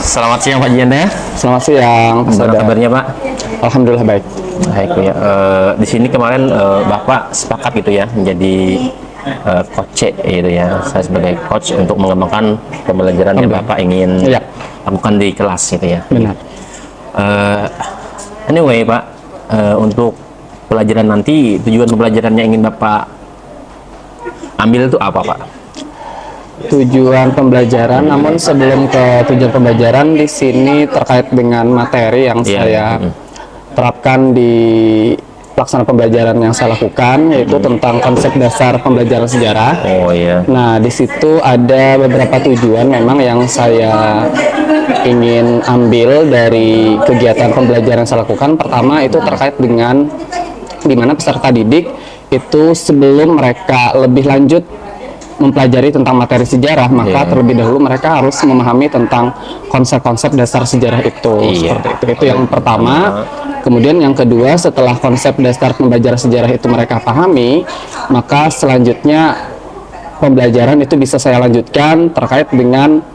Selamat siang Pak Jianda. Selamat siang. Gimana kabarnya Pak? Alhamdulillah baik. Baik ya. Di sini kemarin Bapak sepakat gitu ya menjadi coach gitu ya. Saya sebagai coach untuk mengembangkan pembelajaran yang Bapak ingin lakukan di kelas gitu ya. Benar. Anyway Pak, untuk pelajaran nanti tujuan pembelajarannya ingin Bapak ambil itu apa Pak? Tujuan pembelajaran, namun sebelum ke tujuan pembelajaran di sini terkait dengan materi yang saya terapkan di pelaksanaan pembelajaran yang saya lakukan, yaitu tentang konsep dasar pembelajaran sejarah. Oh iya. Nah, di situ ada beberapa tujuan memang yang saya ingin ambil dari kegiatan pembelajaran yang saya lakukan. Pertama itu terkait dengan di mana peserta didik itu sebelum mereka lebih lanjut mempelajari tentang materi sejarah, maka terlebih dahulu mereka harus memahami tentang konsep-konsep dasar sejarah itu. Seperti itu yang pertama. Kemudian yang kedua, setelah konsep dasar pembelajaran sejarah itu mereka pahami, maka selanjutnya pembelajaran itu bisa saya lanjutkan terkait dengan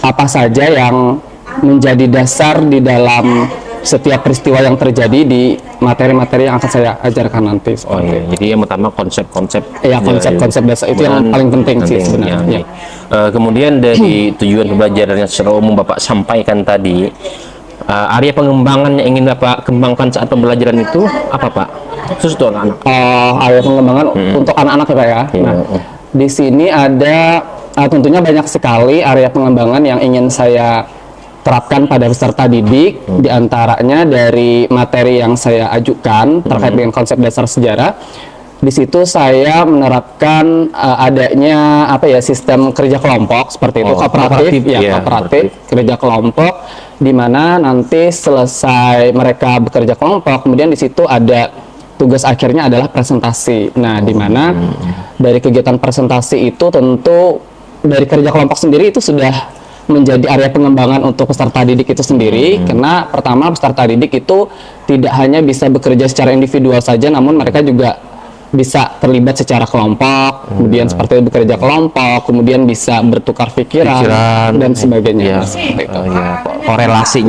apa saja yang menjadi dasar di dalam setiap peristiwa yang terjadi di materi-materi yang akan saya ajarkan nanti. Oh iya, jadi yang pertama konsep-konsep. Ya, konsep-konsep dasar itu yang paling penting sih sebenarnya. Kemudian dari tujuan pembelajaran yang secara umum Bapak sampaikan tadi, area pengembangan yang ingin Bapak kembangkan saat pembelajaran itu apa Pak? Khusus untuk anak-anak. Area pengembangan untuk anak-anak ya Pak ya. Nah, di sini ada tentunya banyak sekali area pengembangan yang ingin saya terapkan pada peserta didik, diantaranya dari materi yang saya ajukan terkait dengan konsep dasar sejarah. Di situ saya menerapkan adanya sistem kerja kelompok seperti itu, kooperatif kerja kelompok, di mana nanti selesai mereka bekerja kelompok, kemudian di situ ada tugas akhirnya adalah presentasi. Nah, di mana dari kegiatan presentasi itu tentu dari kerja kelompok sendiri itu sudah menjadi area pengembangan untuk peserta didik itu sendiri, karena pertama peserta didik itu tidak hanya bisa bekerja secara individual saja, namun mereka juga bisa terlibat secara kelompok, kemudian seperti bekerja kelompok, kemudian bisa bertukar pikiran dan sebagainya. Korelasi.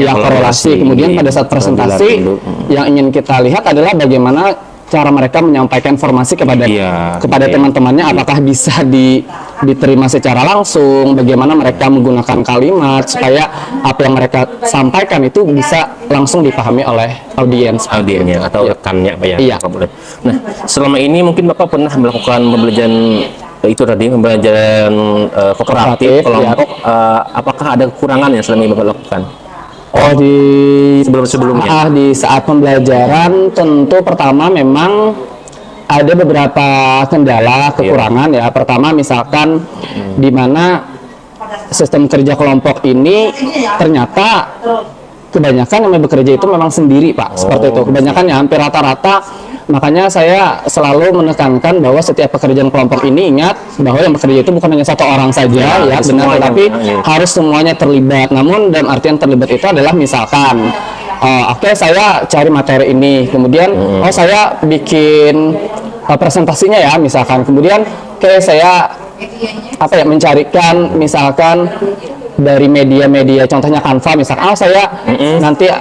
Kemudian pada saat presentasi yang ingin kita lihat adalah bagaimana cara mereka menyampaikan informasi kepada teman-temannya, apakah bisa diterima secara langsung, bagaimana mereka menggunakan kalimat supaya apa yang mereka sampaikan itu bisa langsung dipahami oleh audiensnya atau rekannya Pak ya. Nah, selama ini mungkin Bapak pernah melakukan pembelajaran pembelajaran kooperatif kelompok, apakah ada kekurangan yang selama ini Bapak lakukan? Di sebelumnya di saat pembelajaran tentu pertama memang ada beberapa kendala kekurangan ya. Pertama misalkan di mana sistem kerja kelompok ini ternyata kebanyakan yang bekerja itu memang sendiri Pak, seperti itu. Kebanyakan ya hampir rata-rata. Makanya saya selalu menekankan bahwa setiap pekerjaan kelompok ini ingat bahwa yang bekerja itu bukan hanya satu orang saja tapi harus semuanya terlibat. Namun dalam artian terlibat itu adalah misalkan saya cari materi ini, kemudian saya bikin presentasinya ya misalkan, kemudian saya mencarikan misalkan dari media-media contohnya Canva misalkan, saya nanti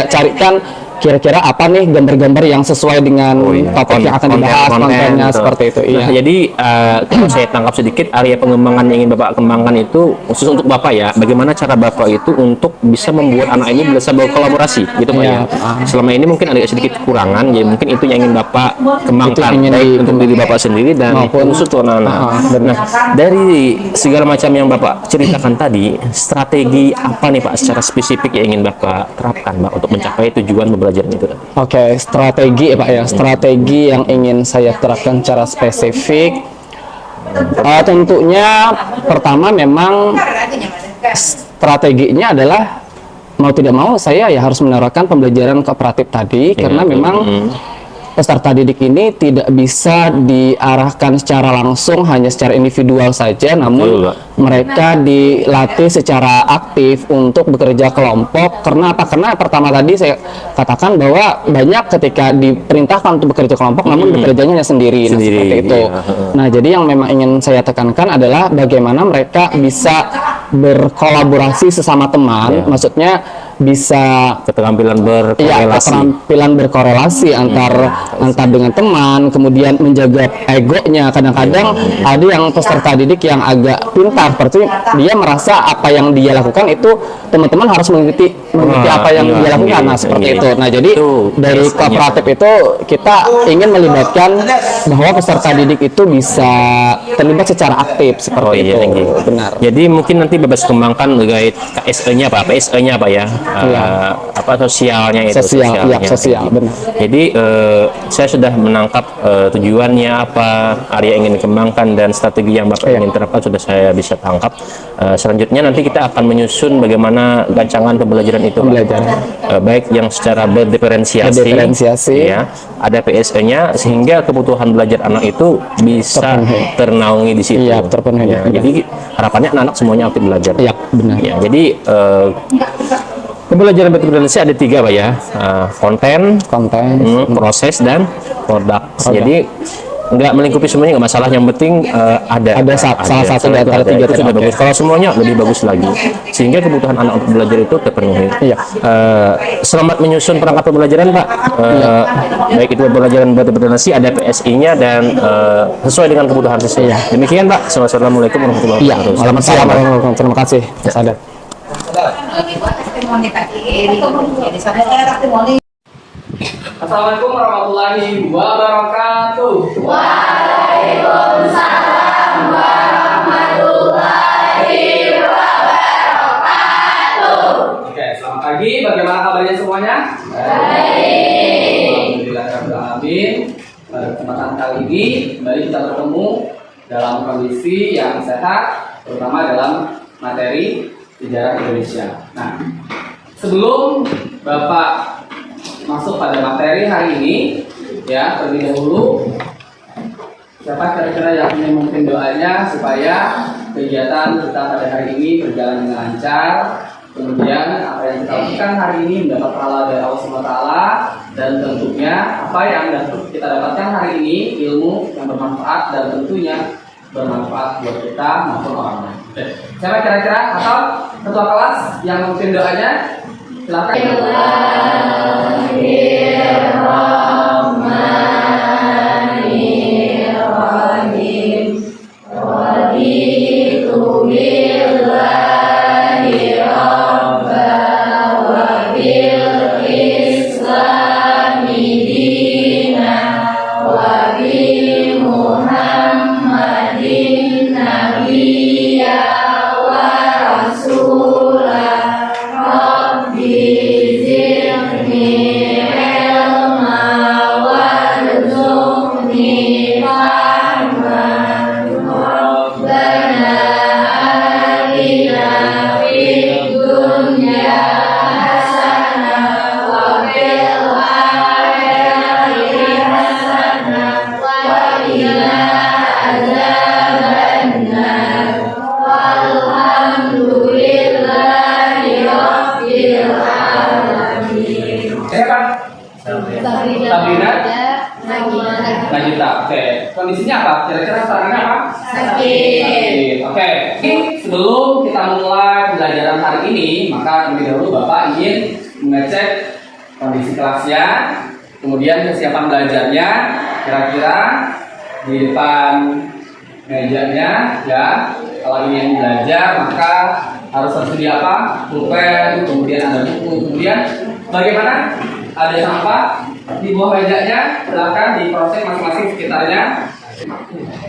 carikan kira-kira apa nih gambar-gambar yang sesuai dengan topik yang akan dibahas, kontennya seperti itu. Jadi kalau saya tangkap sedikit, area pengembangan yang ingin Bapak kembangkan itu khusus untuk Bapak ya, bagaimana cara Bapak itu untuk bisa membuat anak ini bisa berkolaborasi gitu Pak ya. Selama ini mungkin ada sedikit kekurangan, jadi mungkin itu yang ingin Bapak kembangkan baik untuk diri Bapak sendiri dan khusus untuk anak-anak. Nah, dari segala macam yang Bapak ceritakan tadi, strategi apa nih Pak secara spesifik yang ingin Bapak terapkan Pak untuk mencapai tujuan pembelajaran itu? Strategi ya Pak ya. Strategi yang ingin saya terapkan secara spesifik, tentunya pertama memang strateginya adalah mau tidak mau saya ya harus menerapkan pembelajaran kooperatif tadi, karena memang peserta didik ini tidak bisa diarahkan secara langsung hanya secara individual saja, namun mereka dilatih secara aktif untuk bekerja kelompok. Karena apa? Karena pertama tadi saya katakan bahwa banyak ketika diperintahkan untuk bekerja kelompok, namun bekerjanya hanya sendiri. Nah, seperti itu. Nah, jadi yang memang ingin saya tekankan adalah bagaimana mereka bisa berkolaborasi sesama teman, maksudnya bisa keterampilan iya, berkorelasi. keterampilan berkorelasi antar dengan teman, kemudian menjaga egonya. Kadang-kadang ada yang peserta didik yang agak pintar, seperti dia merasa apa yang dia lakukan itu teman-teman harus mengikuti apa yang dia lakukan. Nah, seperti itu. Nah, jadi dari kooperatif itu kita ingin melibatkan bahwa peserta didik itu bisa terlibat secara aktif seperti itu. Benar. Jadi mungkin nanti bebas kembangkan terkait KSE-nya Pak, PSE-nya Pak ya. Apa sosialnya itu sosial, benar. Jadi saya sudah menangkap tujuannya apa, area yang ingin dikembangkan dan strategi yang Bapak ingin terapkan sudah saya bisa tangkap. Selanjutnya nanti kita akan menyusun bagaimana rancangan pembelajaran itu, baik yang secara berdiferensiasi, ya, ada PSE-nya sehingga kebutuhan belajar anak itu bisa ternaungi di situ. Iya, terpenuhi. Ya, jadi harapannya anak-anak semuanya aktif belajar. Iya, benar. Ya, jadi pembelajaran berdiferensiasi ada 3 Pak ya, konten, proses dan produk. Jadi nggak melingkupi semuanya nggak masalah, yang penting ada salah satu dari antara 3 itu sudah bagus. Kalau semuanya lebih bagus lagi, sehingga kebutuhan anak untuk belajar itu terpenuhi. Selamat menyusun perangkat pembelajaran Pak, baik itu pembelajaran berdiferensiasi, ada PSI-nya dan sesuai dengan kebutuhan siswa. Demikian Pak. Assalamualaikum warahmatullahi wabarakatuh. Waalaikumsalam. Terima kasih Mas Adat. Assalamualaikum warahmatullahi wabarakatuh. Waalaikumsalam warahmatullahi wabarakatuh. Oke, selamat pagi. Bagaimana kabarnya semuanya? Baik. Alhamdulillah. Pada kesempatan kali ini kembali kita bertemu dalam kondisi yang sehat, terutama dalam materi sejarah Indonesia. Nah, sebelum Bapak masuk pada materi hari ini, ya, terlebih dahulu siapa kira-kira yang ingin memimpin doanya supaya kegiatan kita pada hari ini berjalan dengan lancar, kemudian apa yang kita lakukan hari ini mendapat pahala dari Allah SWT, dan tentunya apa yang kita dapatkan hari ini ilmu yang bermanfaat dan tentunya bermanfaat buat kita maupun orang lain. Siapa kira-kira atau ketua kelas yang memimpin doanya? Silakan. Bismillahirrahmanirrahim. Raditu billahi rabban wa bil islami dinan wa bi Muhammadin nabiyya wa rasulah. Rabbi zidni ilma warzuqni fahman. Rabbana atina fid dunya hasanah wa fil akhirati hasanah wa qina adzabannar. Walhamdulillahi rabbil alamin. Siapa? Sabrina? Najita. Oke. Kondisinya apa? Kira-kira Sabrina apa? Sakit. Oke. Sebelum kita mulai pembelajaran hari ini, maka terlebih dahulu Bapak ingin mengecek kondisi kelasnya, kemudian kesiapan belajarnya. Kira-kira di depan mejanya, ya. Kalau ingin belajar, maka harus tersedia apa? Pulpen, kemudian ada buku, kemudian bagaimana? Ada sampah di bawah mejanya, silakan diproses masing-masing sekitarnya.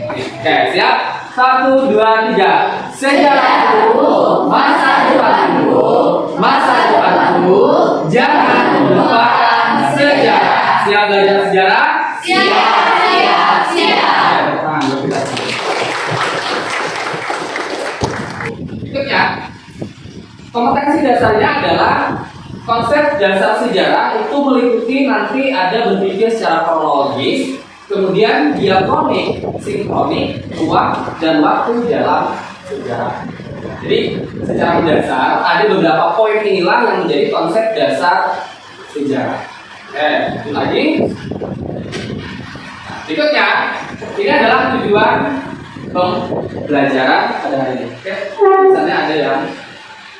Oke, siap? 1, 2, 3. Sejarahku, masa depanku, masa depanku, jangan lupakan sejarah. Siap belajar sejarah? Siap. Berikutnya, kompetensi dasarnya adalah konsep dasar sejarah itu meliputi nanti ada berpikir secara kronologis, kemudian diakronik, sinkronik, ruang dan waktu dalam sejarah. Jadi secara mendasar ada beberapa poin inilah yang menjadi konsep dasar sejarah. Lanjut lagi. Berikutnya, ini adalah tujuan pembelajaran pada hari ini. Oke, misalnya ada yang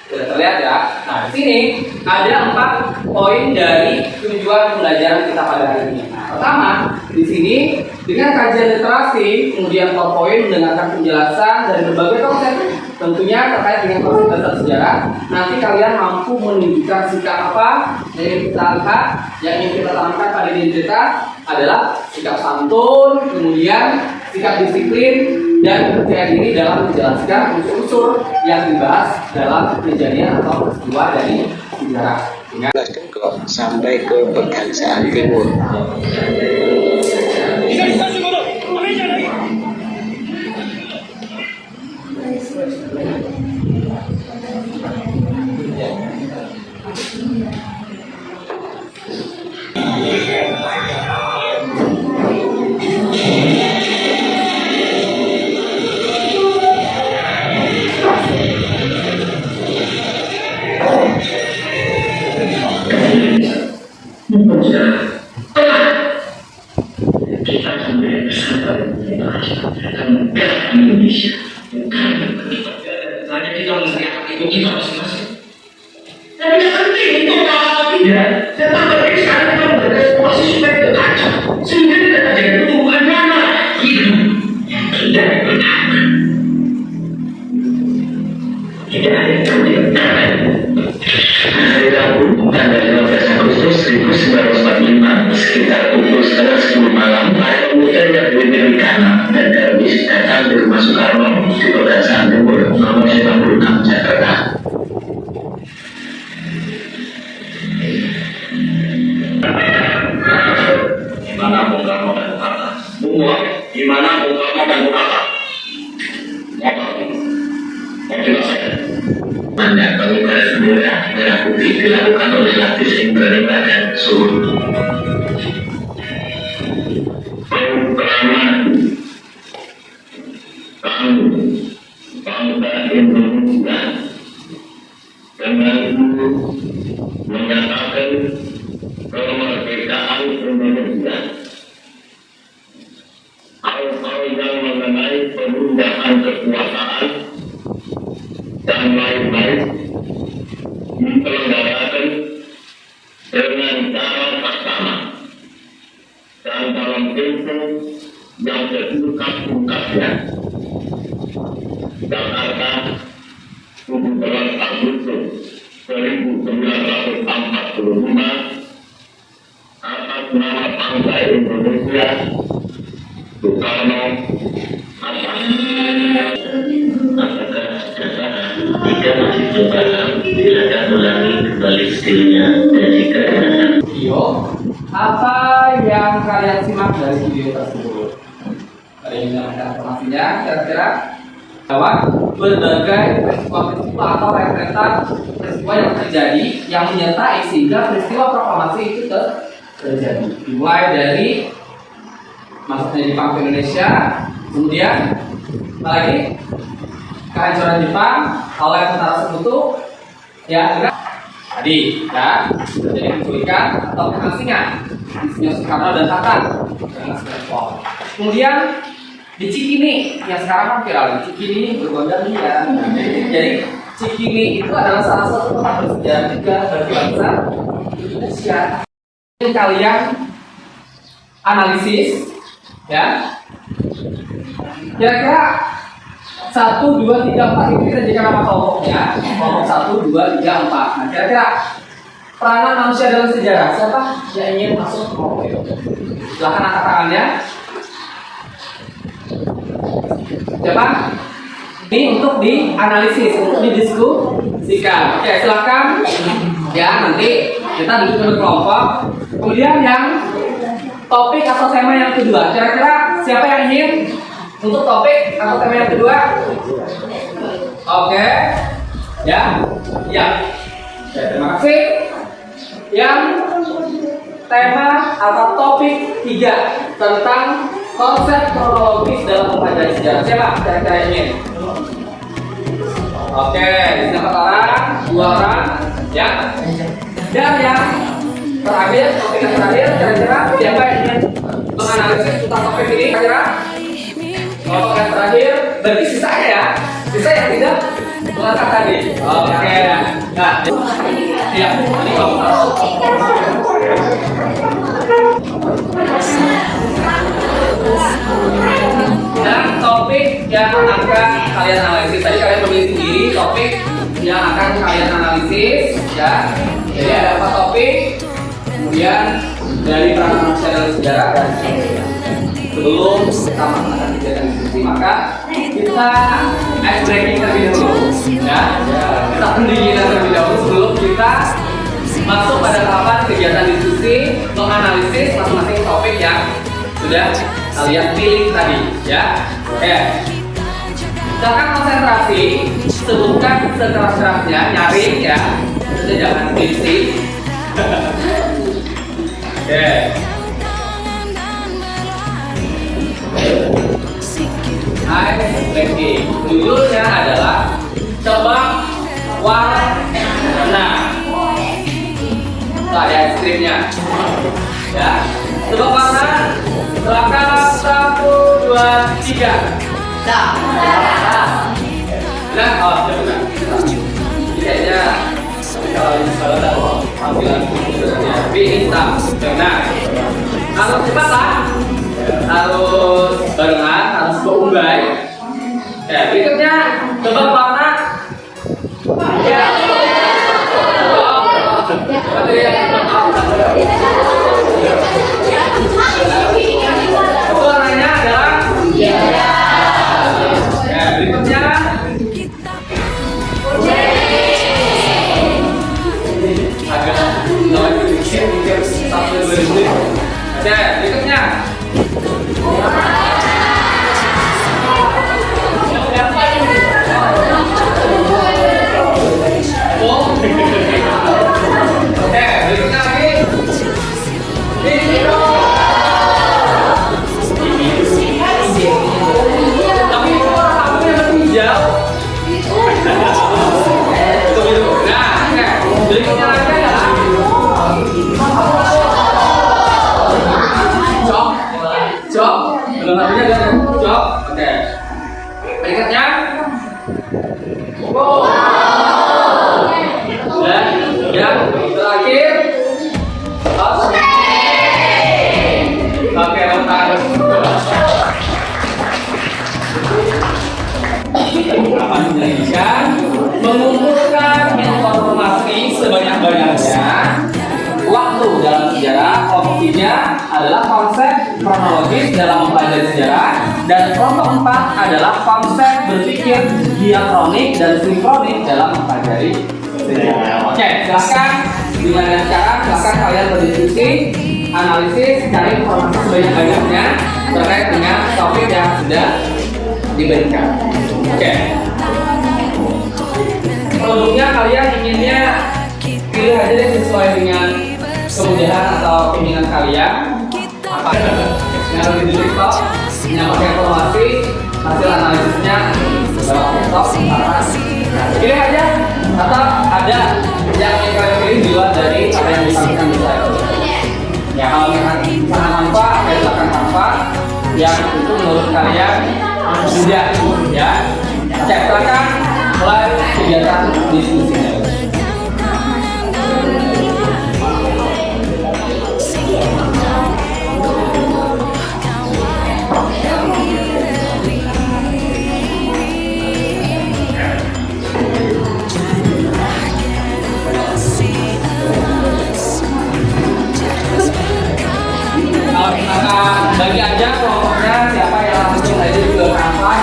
tidak terlihat ya. Nah, di sini ada 4 poin dari tujuan pembelajaran kita pada hari ini. Nah, pertama, di sini dengan kajian literasi, kemudian poin mendengarkan penjelasan dari berbagai konsep, tentunya terkait dengan konsep dasar sejarah. Nanti kalian mampu menunjukkan sikap apa yang ingin kita lihat, yang ingin kita tanamkan pada diri kita adalah sikap santun, kemudian sikap disiplin, dan percaya diri dalam menjelaskan unsur-unsur yang dibahas dalam kejadian atau peristiwa dari sejarah. kok sampai ke Pegangsaan Timur. Indonesia. Hanya kita meneriakan ibu kita masing-masing. Dan yang penting itu kalau tidak, tetap penting sekali kita menjaga situasi supaya tidak kacau, sehingga tidak terjadi tumbuhan dana hidup yang tidak bertahan. Tidak ada yang terjadi. Hari Rabu, tanggal 15 Agustus 1945, sekitar pukul 11:30 malam, para pemuda yang berdiri kanan dan Darwis datang ke rumah Soekarno di Pegangsaan Timur, nomor 96 Jakarta. Gimana Bung Karno dan Bung Hatta? Gimana Bung Karno dan Bung Hatta? Anda pengibaran bendera merah putih dilakukan oleh latih Imperial dan Suruh. Bangsa Indonesia dengan menyatakan kemerdekaan Indonesia. Hal-hal yang mengenai pemindahan kekuasaan dan lain-lain diselenggarakan dengan cara bersama dan dalam tempo yang setingkat-tingkatnya. Jakarta, 17 Agustus 1945, atas nama bangsa Indonesia, Soekarno, Hatta. Apakah dasar jika masih terbaham, silakan ulangi kembali skillnya, dan jika tidak Video, apa yang kalian simak dari video tersebut? Ada yang menambahkan informasinya, kira-kira bahwa berbagai peristiwa atau rentetan peristiwa yang terjadi yang menyertai sehingga peristiwa proklamasi itu terjadi. Dimulai dari masuknya Jepang ke Indonesia, kemudian apa lagi? Kehancuran Jepang oleh tentara Sekutu, ya, tadi, ya, terjadi penculikan atau pengasingan Insinyur Soekarno dan Hatta. Kemudian di Cikini yang sekarang kan viral, di Cikini bergondang ya. Jadi Cikini itu adalah salah satu tempat bersejarah juga bagi bangsa Indonesia. Ini kalian analisis, ya. Kira-kira 1, 2, 3, 4 ini kita jadikan nama kelompoknya. Kelompok 1, 2, 3, 4. Nah, kira-kira peranan manusia dalam sejarah, siapa yang ingin masuk ke kelompok itu? Silahkan angkat tangannya. Siapa? Ini untuk dianalisis, untuk didiskusikan. Oke, silakan. Ya, nanti kita duduk berkelompok. Kemudian yang topik atau tema yang kedua, kira-kira siapa yang ingin untuk topik atau tema yang kedua? Oke, ya, ya. Oke, terima kasih. Yang tema atau topik 3 tentang konsep kronologis dalam mempelajari sejarah. Siapa kira-kira ingin? Oke, di sini 4 orang, 2 orang, ya. Dan yang terakhir, topik yang terakhir, kira-kira siapa yang ingin menganalisis tentang topik ini? Kira-kira kelompok yang terakhir, berarti sisa ya, sisa yang tidak mengangkat tadi. Oke, nah, ya, ini kelompok. Dan topik yang akan kalian analisis, tadi kalian memilih sendiri topik yang akan kalian analisis, ya. Jadi ada 4 topik, kemudian dari peran manusia dalam sejarah dan sebelum kita melakukan kegiatan diskusi, maka kita ice breaking terlebih dahulu, ya. Kita pendinginan terlebih dahulu sebelum kita masuk pada tahapan kegiatan diskusi menganalisis masing-masing topik yang sudah kalian pilih tadi, ya. Oke. Silakan konsentrasi, sebutkan sekeras-kerasnya, nyaring ya. Jadi jangan skripsi. Oke. Ice breaking. Judulnya adalah tebak warna. Nah, ada es krimnya. Ya. Tebak warna. Silakan 1, 2, 3. Nah, oh, sudah. Kayaknya kalau tahu tampilan hitam. Nah, harus cepat lah. Harus barengan, harus berumbai. Ya, berikutnya tebak warna. Ya. Warnanya adalah ya, berikutnya agak sedikit sampai berikutnya. Oke, berikutnya oke, berikutnya lagi tapi rambutnya lebih hijau. Nah, oke, berikutnya lagi adalah cok, belum rambutnya ada cok. Oke, berikutnya dan yang terakhir oke, bentar. Indonesia mengumpulkan informasi sebanyak-banyaknya. Waktu dalam sejarah, kelompok 3 adalah konsep kronologis dalam mempelajari sejarah, dan kelompok 4 adalah konsep berpikir diakronik dan sinkronik dalam mempelajari sejarah. Oke, silakan dimana sekarang, silakan kalian berdiskusi, analisis, cari informasi sebanyak-banyaknya terkait dengan topik yang sudah diberikan. Oke. Produknya kalian inginnya pilih aja deh sesuai dengan kemudahan atau keinginan kalian. Apa yang lebih digital, menyampaikan informasi, hasil analisisnya dalam laptop, pilih aja, atau ada yang kalian pilih di luar dari apa yang disampaikan di slide. Ya, kalau misalkan tanpa, silakan tanpa. Yang itu menurut kalian mudah, ya. Silakan mulai kegiatan diskusinya. Bagi aja kelompoknya siapa yang langsung aja ke kanvas.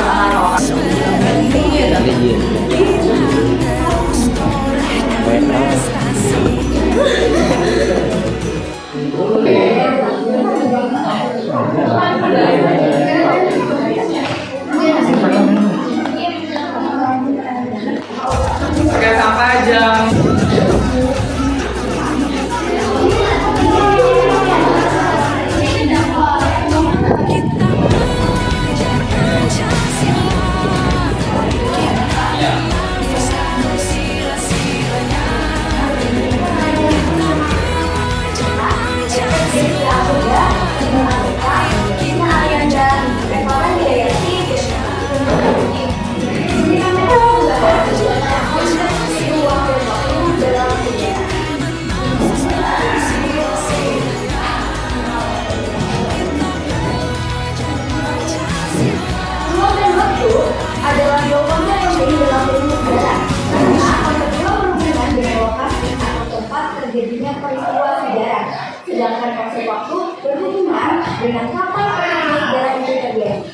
dengan kapan peristiwa sejarah itu terjadi.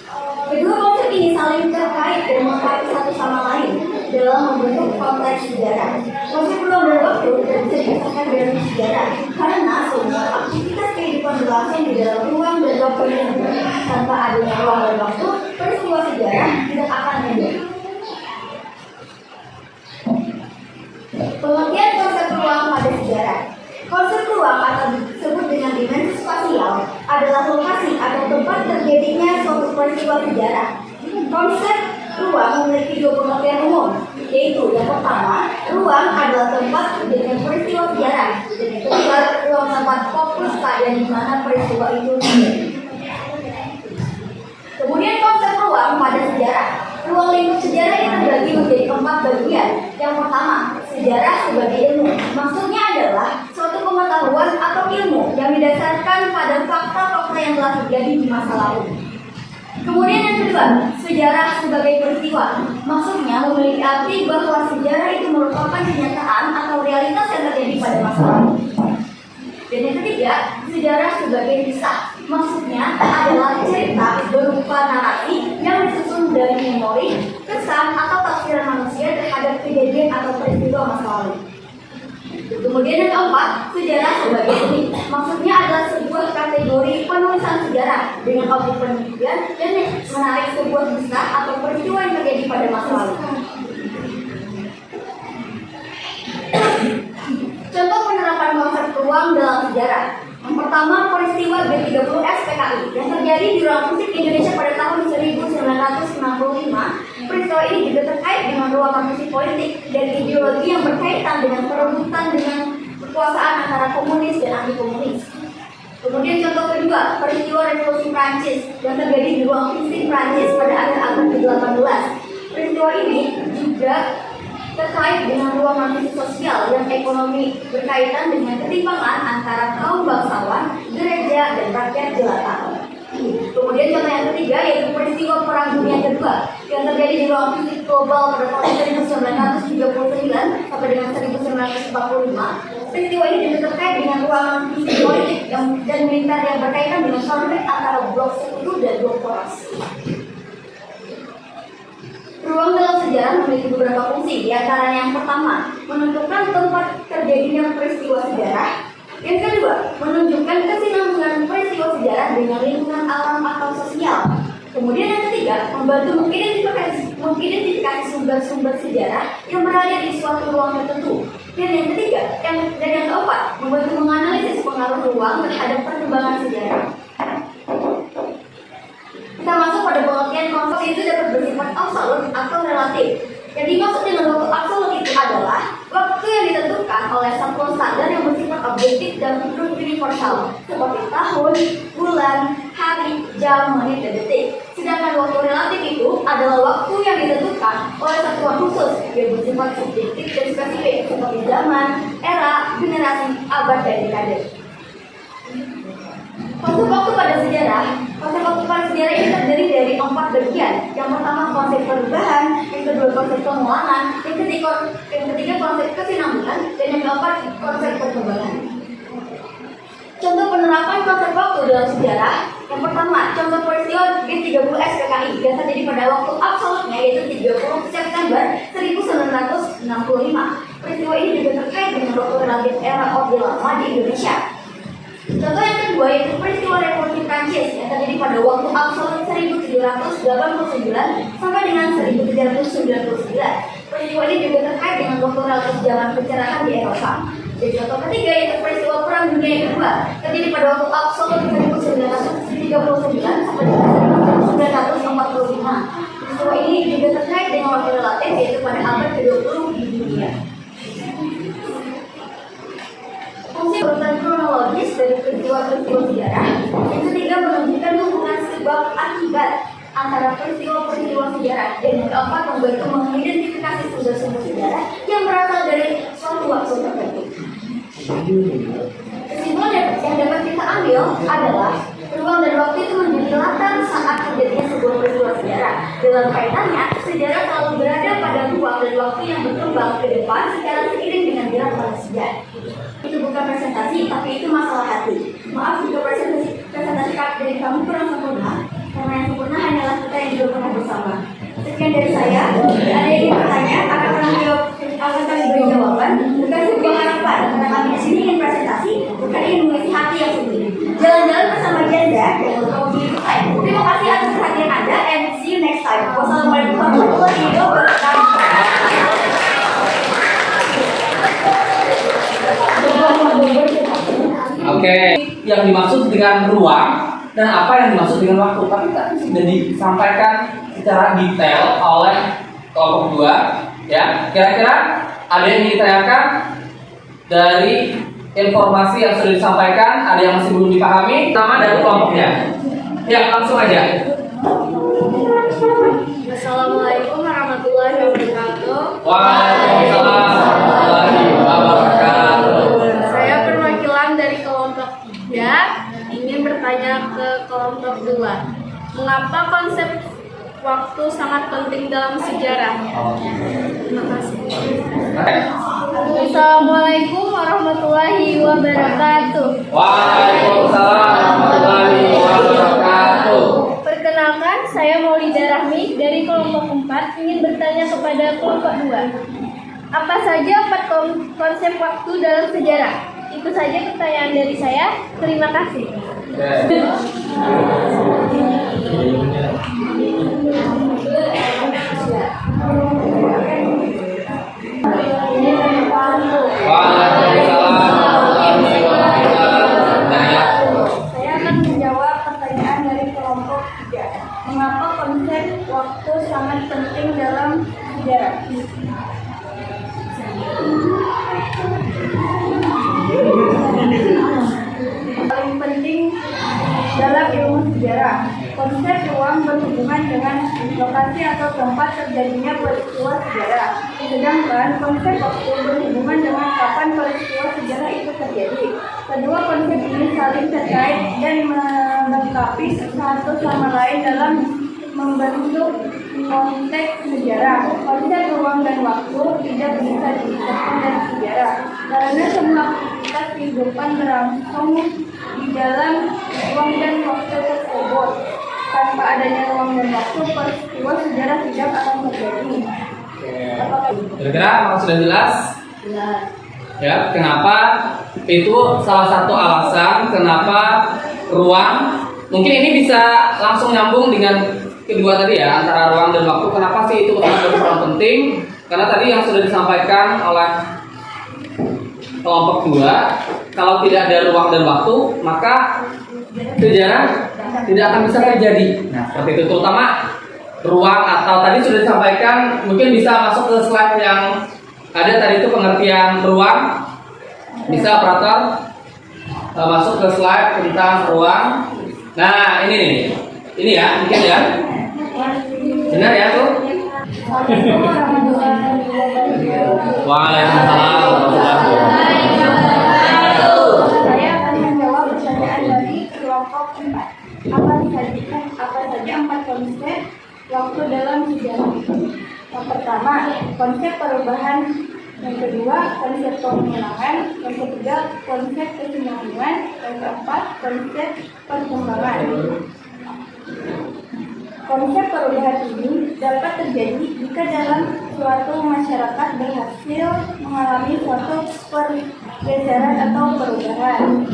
Kedua konsep ini saling terkait dan melengkapi satu sama lain dalam membentuk konteks sejarah. Konsep ruang dan waktu tidak bisa dipisahkan dari sejarah karena semua aktivitas kehidupan berlangsung di dalam ruang dan waktu yang tanpa adanya ruang dan waktu, peristiwa sejarah tidak akan terjadi. Pengertian konsep ruang pada sejarah. Konsep ruang atau disebut dengan dimensi spasial adalah lokasi atau tempat terjadinya suatu peristiwa sejarah. Konsep ruang memiliki dua pengertian umum, yaitu yang pertama, ruang adalah tempat terjadinya peristiwa sejarah, dan yang kedua, ruang tempat fokus pada di mana peristiwa itu terjadi. Kemudian konsep ruang pada sejarah. Ruang lingkup sejarah ini terbagi menjadi 4 bagian. Yang pertama, sejarah sebagai ilmu. Maksudnya adalah suatu pengetahuan atau ilmu yang didasarkan pada fakta-fakta yang telah terjadi di masa lalu. Kemudian yang kedua, sejarah sebagai peristiwa. Maksudnya memiliki arti bahwa sejarah itu merupakan kenyataan atau realitas yang terjadi pada masa lalu. Dan yang ketiga, sejarah sebagai kisah. Maksudnya adalah cerita berupa narasi yang disusun dari memori, kesan, atau tafsiran manusia terhadap kejadian atau peristiwa masa lalu. Kemudian yang keempat, sejarah sebagai seni. Maksudnya adalah sebuah kategori penulisan sejarah dengan objek penelitian dan menarik sebuah kisah atau peristiwa yang terjadi pada masa lalu. Contoh penerapan konsep ruang dalam sejarah. Yang pertama, peristiwa B30S PKI yang terjadi di ruang musik Indonesia pada tahun 1965. Peristiwa ini juga terkait dengan ruang kondisi politik dan ideologi yang berkaitan dengan perebutan dengan kekuasaan antara komunis dan anti-komunis. Kemudian contoh kedua, peristiwa Revolusi Prancis yang terjadi di ruang fisik Prancis pada akhir abad ke-18. Peristiwa ini juga terkait dengan ruang kondisi sosial dan ekonomi berkaitan dengan ketimpangan antara kaum bangsawan, gereja, dan rakyat jelata. Kemudian contoh yang ketiga yaitu peristiwa Perang Dunia Kedua yang terjadi di ruang fisik global pada tahun 1939 sampai dengan 1945. Peristiwa ini juga terkait dengan ruang fisik politik dan militer yang berkaitan dengan konflik antara blok sekutu dan blok poros. Ruang dalam sejarah memiliki beberapa fungsi, di antaranya yang pertama, menentukan tempat terjadinya peristiwa sejarah. Yang kedua, menunjukkan kesinambungan peristiwa sejarah dengan lingkungan alam atau sosial. Kemudian yang ketiga, membantu mengidentifikasi sumber-sumber sejarah yang berada di suatu ruang tertentu. Dan yang ketiga, dan yang keempat, membantu menganalisis pengaruh ruang terhadap perkembangan sejarah. Kita masuk pada pengertian konsep itu dapat bersifat absolut atau relatif. Yang dimaksud dengan waktu absolut itu adalah waktu yang ditentukan oleh satuan standar yang bersifat objektif dan universal, seperti tahun, bulan, hari, jam, menit, dan detik. Sedangkan waktu relatif itu adalah waktu yang ditentukan oleh satuan khusus yang bersifat subjektif dan spesifik, seperti zaman, era, generasi, abad, dan dekade. Konsep waktu pada sejarah ini terdiri dari 4 bagian. Yang pertama konsep perubahan, yang kedua konsep pengulangan, yang ketiga konsep kesinambungan, dan yang keempat konsep perkembangan. Contoh penerapan konsep waktu dalam sejarah. Yang pertama, contoh peristiwa G30S PKI yang terjadi pada waktu absolutnya yaitu 30 September 1965. Peristiwa ini juga terkait dengan waktu relatif era Orde Lama di Indonesia. Contoh yang kedua yaitu peristiwa Revolusi Prancis yang terjadi pada waktu absolut 1789 sampai dengan 1799. Peristiwa ini juga terkait dengan waktu relatif zaman pencerahan di Eropa. Dan contoh ketiga yaitu peristiwa Perang Dunia Kedua terjadi pada waktu absolut 1939 sampai dengan 1945. Peristiwa ini juga terkait dengan waktu relatif yaitu pada abad ke-20 di dunia. Fungsi urutan kronologis dari peristiwa-peristiwa sejarah. Yang ketiga menunjukkan hubungan sebab akibat antara peristiwa-peristiwa sejarah. Dan yang keempat membantu mengidentifikasi sumber-sumber sejarah yang berasal dari suatu waktu tertentu. Kesimpulan yang dapat kita ambil adalah ruang dan waktu itu menjadi latar saat terjadinya sebuah peristiwa sejarah. Dalam kaitannya, sejarah selalu berada pada ruang dan waktu yang berkembang ke depan secara seiring dengan gerak manusia. Itu bukan presentasi, tapi itu masalah hati. Maaf jika presentasi dekat dari kamu kurang sempurna, karena yang sempurna hanyalah kita yang hidup pernah bersama. Sekian dari saya. Ada yang ingin bertanya, akan kami beri jawaban. Bukan sebuah harapan, karena kami di sini ingin presentasi, bukan ingin mengisi hati yang sedih. Jalan-jalan bersama Janda dan kamu diri saya. Terima kasih atas perhatian Anda, and see you next time. Wassalamualaikum warahmatullahi wabarakatuh. Oke, yang dimaksud dengan ruang dan apa yang dimaksud dengan waktu, tapi tadi sudah disampaikan secara detail oleh kelompok 2. Ya, kira-kira ada yang ditanyakan dari informasi yang sudah disampaikan? Ada yang masih belum dipahami? Nama dari kelompoknya. Ya, langsung aja. Assalamualaikum warahmatullahi wabarakatuh. Waalaikumsalam warahmatullahi wabarakatuh. Saya perwakilan dari kelompok 3 ingin bertanya ke kelompok 2. Mengapa konsep waktu sangat penting dalam sejarah? Terima kasih. Assalamualaikum warahmatullahi wabarakatuh. Waalaikumsalam warahmatullahi wabarakatuh. Perkenalkan, saya Maulida Rahmi dari kelompok 4 ingin bertanya kepada kelompok 2. Apa saja 4 konsep waktu dalam sejarah? Itu saja pertanyaan dari saya. Terima kasih. Saya akan menjawab pertanyaan dari kelompok 3. Mengapa konsep waktu sangat penting dalam sejarah? Paling penting dalam ilmu sejarah, konsep ruang berhubungan dengan lokasi atau tempat terjadinya peristiwa sejarah. Sedangkan konsep waktu berhubungan dengan kapan peristiwa sejarah itu terjadi. Kedua konsep ini saling terkait dan melengkapi satu sama lain dalam membentuk konteks sejarah. Konsep ruang dan waktu tidak bisa dipisahkan dari sejarah, karena semua aktivitas kehidupan berlangsung di dalam ruang dan waktu tersebut. Tanpa adanya ruang dan waktu, peristiwa sejarah tidak akan terjadi. Kira-kira apakah sudah jelas? Ya, kenapa itu salah satu alasan kenapa ruang, mungkin ini bisa langsung nyambung dengan kedua tadi ya, antara ruang dan waktu. Kenapa sih itu sangat penting? Karena tadi yang sudah disampaikan oleh kelompok 2, kalau tidak ada ruang dan waktu, maka sejarah tidak akan bisa terjadi. Nah, seperti itu, terutama ruang, atau tadi sudah disampaikan, mungkin bisa masuk ke slide yang ada tadi itu pengertian ruang. Bisa operator masuk ke slide tentang ruang. Nah, ini nih. Ini ya, mungkin ya. Benar ya tuh? Waalaikumsalam warahmatullahi wabarakatuh. Saya akan menjawab pertanyaan dari kelompok 4. Apa saja 4 konsep waktu dalam sejarah? Yang pertama, konsep perubahan. Yang kedua, konsep pengulangan. Yang ketiga, konsep kesinambungan. Yang keempat, konsep perkembangan. Konsep perubahan ini dapat terjadi jika dalam suatu masyarakat berhasil mengalami suatu pergeseran atau perubahan.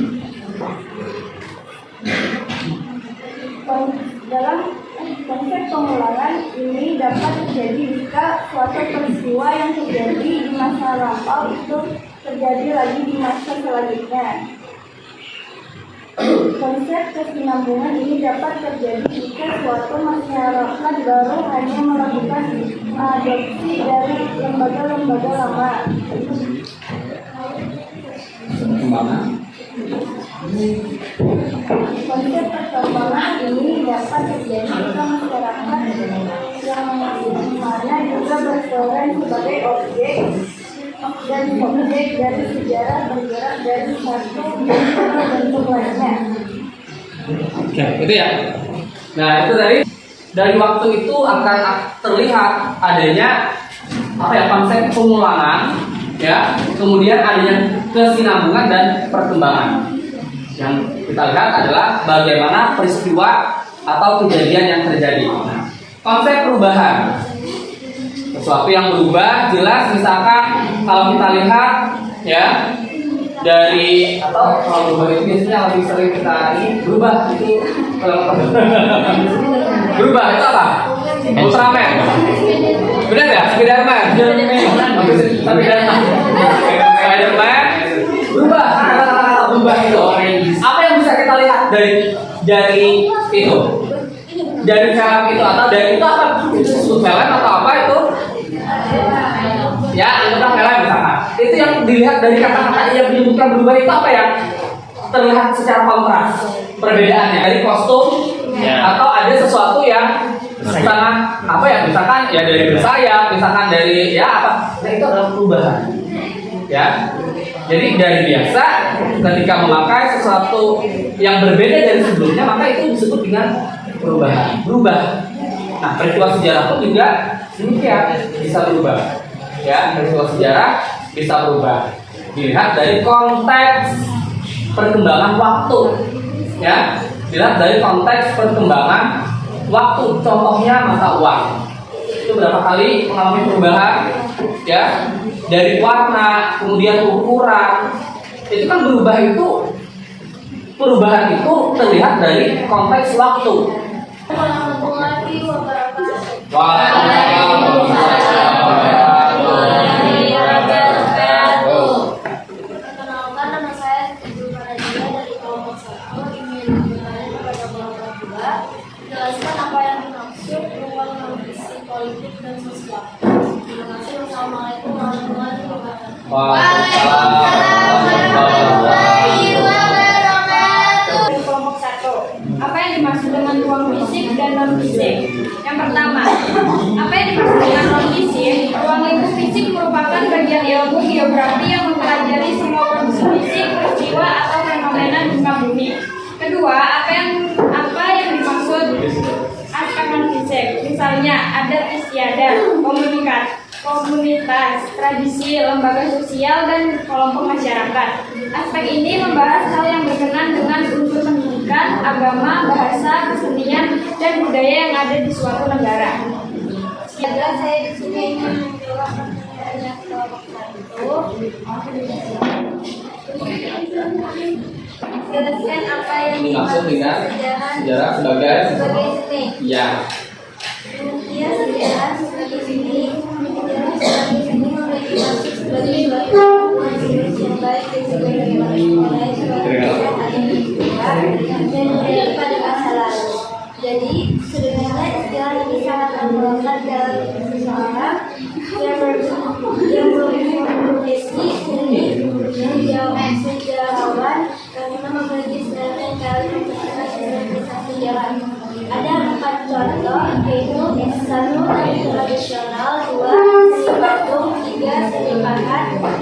Dalam konsep pengulangan ini dapat terjadi jika suatu peristiwa yang terjadi di masa lampau itu terjadi lagi di masa selanjutnya. Konsep kesinambungan ini dapat terjadi jika suatu masyarakat baru hanya melakukan adopsi dari lembaga-lembaga lama. Konsep perkembangan ini dapat terjadi jika masyarakat yang mana juga berperan sebagai objek dan objek dari sejarah bergerak dari satu bentuk lainnya. Oke, itu ya. Nah, itu dari waktu itu akan terlihat adanya konsep pengulangan, ya. Kemudian adanya kesinambungan dan perkembangan. Yang kita lihat adalah bagaimana peristiwa atau kejadian yang terjadi. Nah, konsep perubahan, sesuatu yang berubah jelas. Misalkan kalau kita lihat ya dari, atau kalau berubah itu biasanya lebih sering kita berubah itu berubah itu apa? Ultraman, benar ya? Spiderman, Spiderman berubah, berubah itu. Apa yang bisa kita lihat dari itu? Dari film itu, atau dari itu apa? Itu film atau apa itu? Ya, itu kan film misalkan. Itu yang dilihat dari kata-kata yang menyebutkan berubah itu apa ya? Terlihat secara kontras perbedaannya dari kostum atau ada sesuatu yang misalkan apa ya, misalkan ya dari bersayap, misalkan dari ya apa, nah itu adalah perubahan ya. Jadi dari biasa ketika memakai sesuatu yang berbeda dari sebelumnya, maka itu disebut dengan perubahan, berubah. Nah, peristiwa sejarah pun juga demikian, bisa berubah ya. Peristiwa sejarah bisa berubah dilihat dari konteks perkembangan waktu ya, dilihat dari konteks perkembangan waktu. Contohnya mata uang, itu berapa kali mengalami perubahan ya, dari warna kemudian ukuran, itu kan berubah. Itu perubahan itu terlihat dari konteks waktu. Perkenalkan, nama saya Ibu Maria dari kelompok 1, ingin bertanya kepada kelompok 2, jelaskan apa yang dimaksud ruang non-visi politik dan sosial. Terima kasih. Wassalamualaikum warahmatullahi wabarakatuh. Dari kelompok 1, apa yang dimaksud dengan ruang fisik dan non-fisik? Yang pertama, apa yang dimaksud dengan non-fisik? Ruang lingkup fisik merupakan bagian ilmu geografi yang mempelajari semua kondisi fisik, peristiwa atau fenomena di muka bumi. Kedua, apa yang dimaksud aspek non-fisik? Misalnya adat istiadat, komunitas, tradisi, lembaga sosial, dan kelompok masyarakat. Aspek ini membahas hal yang berkenaan dengan unsur pendidikan, agama, bahasa, kesenian, dan budaya yang ada di suatu negara. Sekarang saya di sini ingin menjawab pertanyaannya kelompok 1. Jelaskan apa yang Dimaksud dengan sejarah sebagai seni. ya. Ya, sejarah sebagai seni. Sejarah sebagai seni memiliki maksud sebagai suatu yang baik dan juga oleh sebagai dan budaya pada masa lalu. Jadi sebenarnya istilah ini sangat menggunakan dalam seseorang yang memiliki seni sejarawan karena memiliki sejarah kali menceritakan kisah sejarah. Ada 4 contoh, yaitu satu seni tradisional, 2 seni patung, 3 seni pahat, 4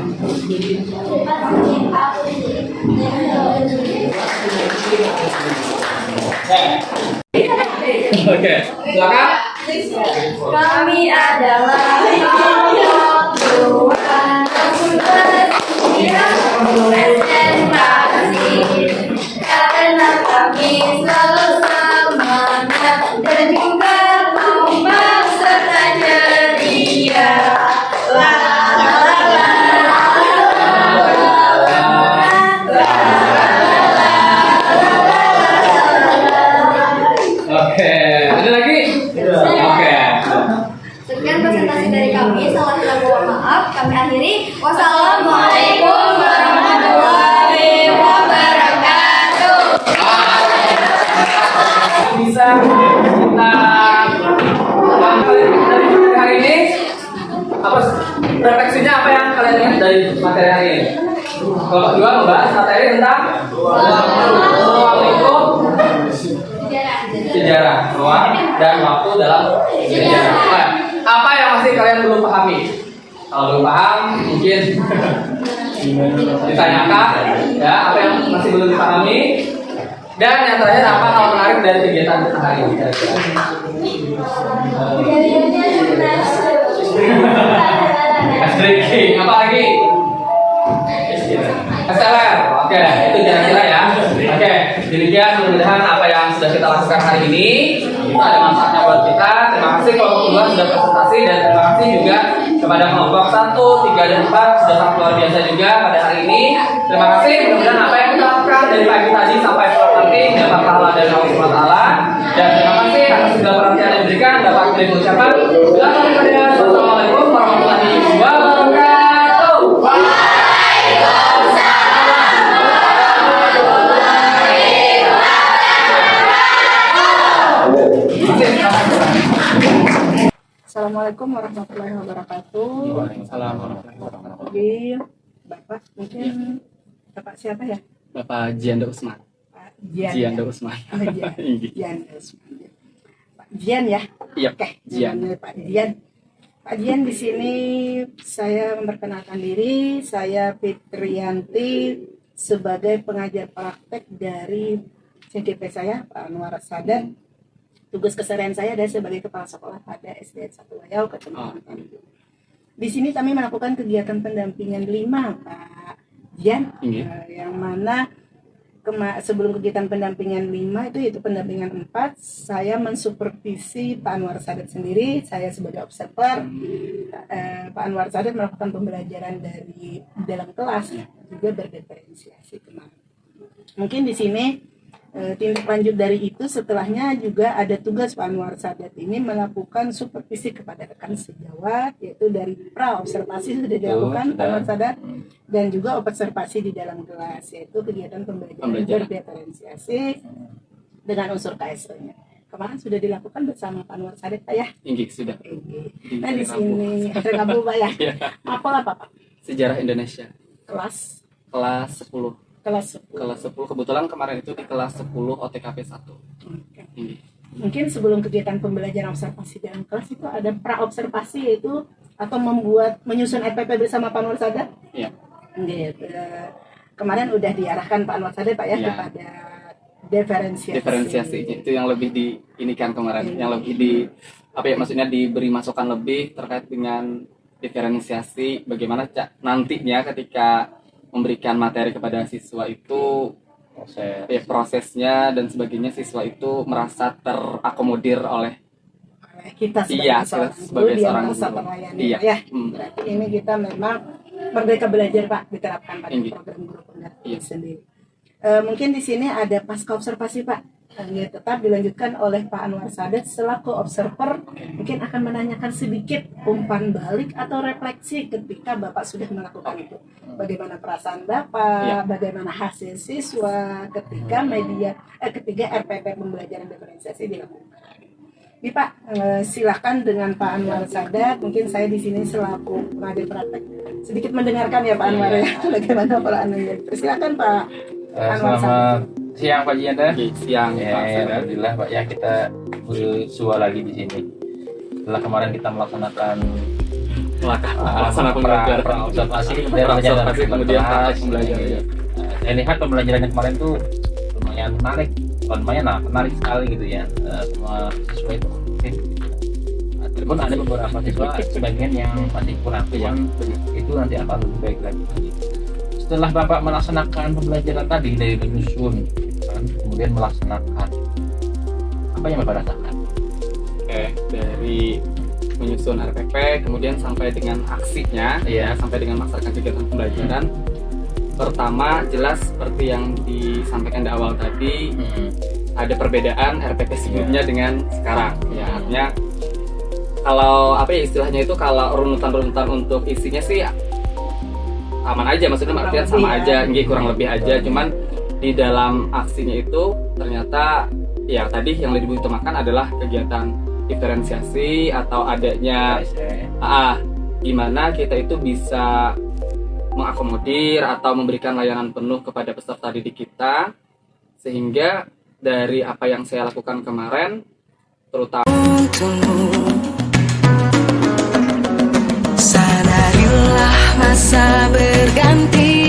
seni akustik, dan Oke, silakan. kami adalah kelompok 2 karena kami selalu semangat dan juga kompak serta ceria. La la la la Oke, ada lagi? Oke. Sekian presentasi dari kami. Salah kata mohon maaf. Kami akhiri. Wassalamualaikum warahmatullahi wabarakatuh. Bisa kita dari hari ini apa refleksinya, apa yang kalian lihat dari materi hari ini? Kalau kedua membahas materi tentang ruang lingkup sejarah, ruang dan waktu dalam sejarah. Nah, apa yang masih kalian belum pahami? Kalau belum paham mungkin ditanyakan ya, apa yang masih belum dipahami. Dan yang terakhir, apa hal menarik dari kegiatan kita hari ini? Ice drinking, apa lagi? SLR. Oke, itu kira-kira ya. Oke, demikian mudah-mudahan apa yang sudah kita lakukan hari ini itu ada manfaatnya buat kita. Terima kasih kelompok 2 sudah presentasi dan terima kasih juga kepada kelompok 1, 3, dan 4 sudah sangat luar biasa juga pada hari ini. Terima kasih, mudah-mudahan apa yang kita lakukan dari pagi tadi sampai sore nanti dapat pahala dari Allah Subhanahu wa taala. Dan terima kasih atas segala perhatian yang diberikan. Dapat beri ucapan. Assalamualaikum warahmatullahi wabarakatuh. Assalamualaikum warahmatullahi wabarakatuh. Waalaikumsalam warahmatullahi wabarakatuh. Jadi, Bapak mungkin Bapak siapa ya? Bapak Jianda Usman. Pak Jian. Jianda Usman. Oh, Jian. Jian Usman. Pak Jian ya? Iya. Oke, Jian. namanya Pak Jian. Pak Jian, di sini saya memperkenalkan diri. Saya Fitriyanti sebagai pengajar praktek dari CDP saya, Pak Anwar Sadat. Tugas keseharian saya adalah sebagai kepala sekolah pada SDN 1 Wayau, Kecamatan Tanjung. Di sini kami melakukan kegiatan pendampingan 5, Pak Jian, yang mana sebelum kegiatan pendampingan 5 itu yaitu pendampingan 4, saya mensupervisi Pak Anwar Sadat sendiri, saya sebagai observer. Pak Anwar Sadat melakukan pembelajaran dari dalam kelas, juga berdiferensiasi kemarin. Mungkin di sini tindak lanjut dari itu setelahnya juga ada tugas Pak Anwar Sadat ini melakukan supervisi kepada rekan sejawat, yaitu dari pra-observasi sudah dilakukan Pak Anwar Sadat, dan juga observasi di dalam kelas, yaitu kegiatan pembelajaran berdiferensiasi dengan unsur KSO-nya. Kemarin sudah dilakukan bersama Pak Anwar Sadat, Pak ya? Inggih, sudah. Nah di sini tergabung Pak ya? Apa Pak? Sejarah Indonesia. Kelas 10. Kelas 10. Kelas 10, kebetulan kemarin itu di kelas 10 OTKP 1. Oke. Inggih. Mungkin sebelum kegiatan pembelajaran observasi dalam kelas itu ada pra-observasi, yaitu atau menyusun RPP bersama Pak Anwar Sadat. Iya. Gitu. Kemarin udah diarahkan Pak Anwar Sadat Pak ya, kepada diferensiasi. Diferensiasi itu yang lebih diinikan kemarin, yang lebih maksudnya diberi masukan lebih terkait dengan diferensiasi, bagaimana nantinya ketika memberikan materi kepada siswa itu prosesnya dan sebagainya, siswa itu merasa terakomodir oleh kita sebagai seorang guru, ya. Berarti ini kita memang Merdeka Belajar Pak diterapkan pada program guru pendamping sendiri. Mungkin di sini ada pasca observasi Pak, tetap dilanjutkan oleh Pak Anwar Sadat selaku observer, mungkin akan menanyakan sedikit umpan balik atau refleksi ketika Bapak sudah melakukan itu. Bagaimana perasaan Bapak, bagaimana hasil siswa ketika ketika RPP pembelajaran diferensiasi dilakukan. Ini Pak, silakan dengan Pak Anwar Sadat. Mungkin saya di sini selaku pengajar praktek sedikit mendengarkan ya Pak Anwar ya, bagaimana peran Anda. Silakan Pak Anwar Sadat. Selamat siang Pak Jianda. Siang Pak Sadat. Alhamdulillah Pak ya, kita bersua lagi di sini. Setelah kemarin kita melaksanakan observasi kemudian praktek pembelajaran. Saya lihat pembelajarannya kemarin tuh lumayan menarik, menarik sekali gitu ya. Semua siswa itu aktif. Walaupun ada beberapa siswa sebagian yang masih kurang, itu nanti akan lebih baik lagi. Setelah Bapak melaksanakan pembelajaran tadi dari menyusun, kemudian melaksanakan, apa yang Bapak rasakan? Dari menyusun RPP, kemudian sampai dengan aksinya, sampai dengan melaksanakan kegiatan pembelajaran. Pertama, jelas seperti yang disampaikan di awal tadi, ada perbedaan RPP sebelumnya dengan sekarang. Ya, artinya kalau istilahnya itu, kalau runutan-runutan untuk isinya sih aman aja, maksudnya artinya sama aja, kurang lebih aja. Cuman di dalam aksinya itu ternyata ya tadi yang lebih diutamakan adalah kegiatan diferensiasi atau adanya gimana kita itu bisa mengakomodir atau memberikan layanan penuh kepada peserta didik kita, sehingga dari apa yang saya lakukan kemarin terutama sadarilah masa berganti.